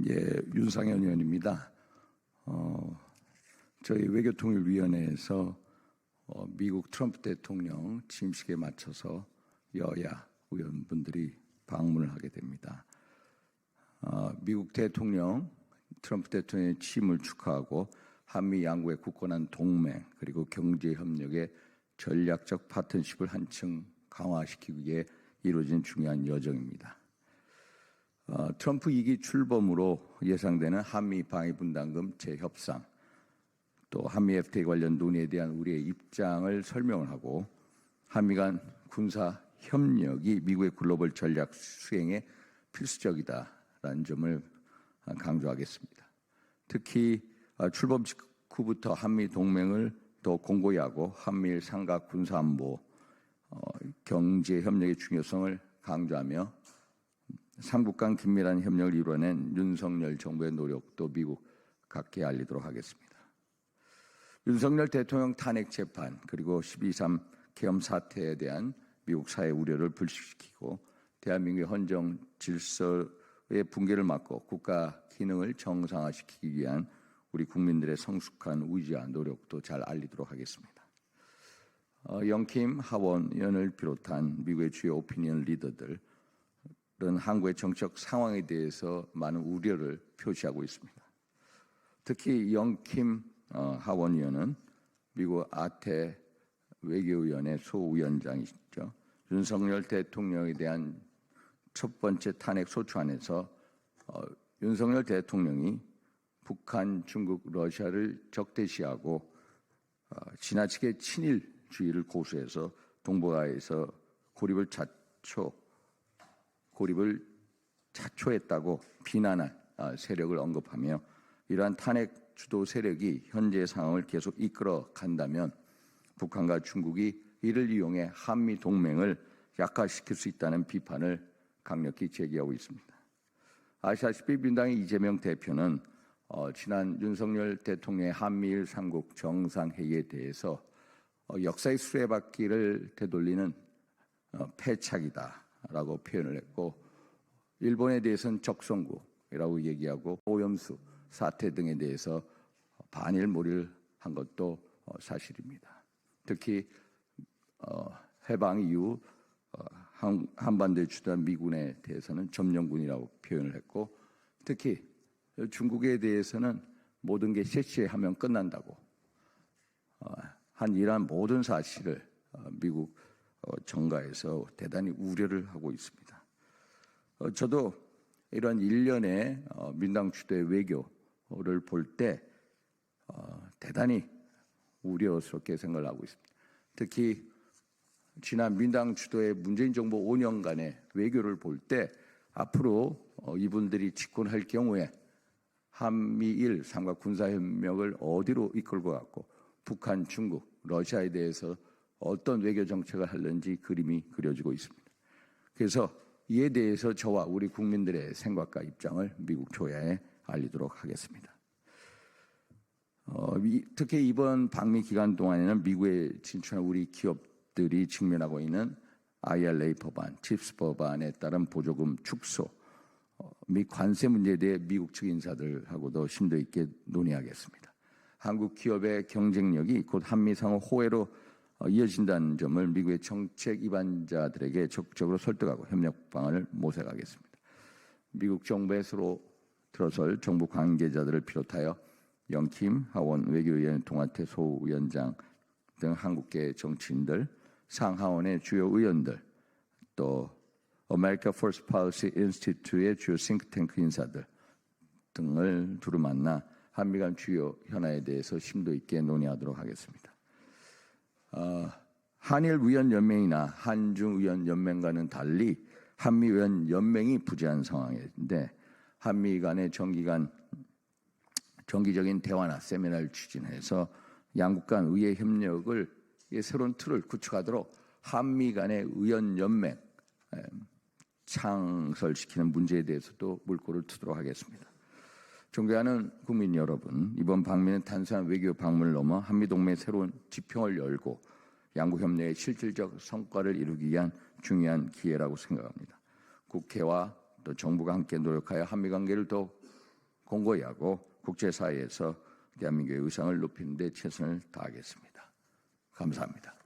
예, 윤상현 의원입니다. 저희 외교통일위원회에서 미국 트럼프 대통령 취임식에 맞춰서 여야 의원분들이 방문을 하게 됩니다. 미국 대통령 트럼프 대통령의 취임을 축하하고 한미 양국의 굳건한 동맹 그리고 경제협력의 전략적 파트너십을 한층 강화시키기 위해 이루어진 중요한 여정입니다. 트럼프 2기 출범으로 예상되는 한미 방위분담금 재협상, 또 한미 FTA 관련 논의에 대한 우리의 입장을 설명을 하고 한미 간 군사 협력이 미국의 글로벌 전략 수행에 필수적이다라는 점을 강조하겠습니다. 특히 출범 직후부터 한미 동맹을 더 공고히 하고 한미일 삼각 군사안보, 경제협력의 중요성을 강조하며 삼국 간 긴밀한 협력을 이뤄낸 윤석열 정부의 노력도 미국 각계에 알리도록 하겠습니다. 윤석열 대통령 탄핵 재판 그리고 12.3 계엄 사태에 대한 미국 사회 우려를 불식시키고 대한민국의 헌정 질서의 붕괴를 막고 국가 기능을 정상화시키기 위한 우리 국민들의 성숙한 의지와 노력도 잘 알리도록 하겠습니다. 영킴 하원 의원을 비롯한 미국의 주요 오피니언 리더들은 한국의 정치적 상황에 대해서 많은 우려를 표시하고 있습니다. 특히 영킴 하원 의원은 미국 아태 외교위원회 소위원장이시죠. 윤석열 대통령에 대한 첫 번째 탄핵 소추안에서 윤석열 대통령이 북한, 중국, 러시아를 적대시하고 지나치게 친일주의를 고수해서 동북아에서 고립을 자초했다고 비난한 세력을 언급하며 이러한 탄핵 주도 세력이 현재 상황을 계속 이끌어 간다면 북한과 중국이 이를 이용해 한미 동맹을 약화시킬 수 있다는 비판을 강력히 제기하고 있습니다. 아시다시피 민당의 이재명 대표는 지난 윤석열 대통령의 한미일 삼국 정상회의에 대해서 역사의 수레바퀴를 되돌리는 패착이다라고 표현을 했고 일본에 대해서는 적성국이라고 얘기하고 오염수 사태 등에 대해서 반일몰이를 한 것도 사실입니다. 특히 해방 이후 한반도에 주둔한 미군에 대해서는 점령군이라고 표현을 했고 특히 중국에 대해서는 모든 게 셰시하면 끝난다고 한 이러한 모든 사실을 미국 정가에서 대단히 우려를 하고 있습니다. 저도 이런 일련의 민당 주도의 외교를 볼 때 대단히 우려스럽게 생각을 하고 있습니다. 특히 지난 민당 주도의 문재인 정부 5년간의 외교를 볼 때 앞으로 이분들이 집권할 경우에 한미일 삼각 군사협력을 어디로 이끌고 갔고 북한, 중국, 러시아에 대해서 어떤 외교 정책을 하는지 그림이 그려지고 있습니다. 그래서 이에 대해서 저와 우리 국민들의 생각과 입장을 미국 조야에 알리도록 하겠습니다. 특히 이번 방미 기간 동안에는 미국에 진출한 우리 기업들이 직면하고 있는 IRA 법안, 칩스 법안에 따른 보조금 축소, 및 관세 문제에 대해 미국 측 인사들하고도 심도 있게 논의하겠습니다. 한국 기업의 경쟁력이 곧 한미 상호 호혜로 이어진다는 점을 미국의 정책 입안자들에게 적극적으로 설득하고 협력 방안을 모색하겠습니다. 미국 정부에 서로 들어설 정부 관계자들을 비롯하여 영킴 하원 외교위원 동아태 소위원장 등 한국계 정치인들, 상하원의 주요 의원들, 또 America First Policy Institute의 주요 싱크탱크 인사들 등을 두루 만나 한미 간 주요 현안에 대해서 심도 있게 논의하도록 하겠습니다. 한일 위원연맹이나 한중 위원연맹과는 달리 한미 위원연맹이 부재한 상황인데 한미 간의 정기적인 대화나 세미나를 추진해서 양국 간 의회 협력을 새로운 틀을 구축하도록 한미 간의 위원연맹 창설시키는 문제에 대해서도 물꼬를 트도록 하겠습니다. 존경하는 국민 여러분, 이번 방미는 단순한 외교 방문을 넘어 한미동맹의 새로운 지평을 열고 양국 협력의 실질적 성과를 이루기 위한 중요한 기회라고 생각합니다. 국회와 또 정부가 함께 노력하여 한미 관계를 더 공고히하고 국제사회에서 대한민국의 의상을 높이는 데 최선을 다하겠습니다. 감사합니다.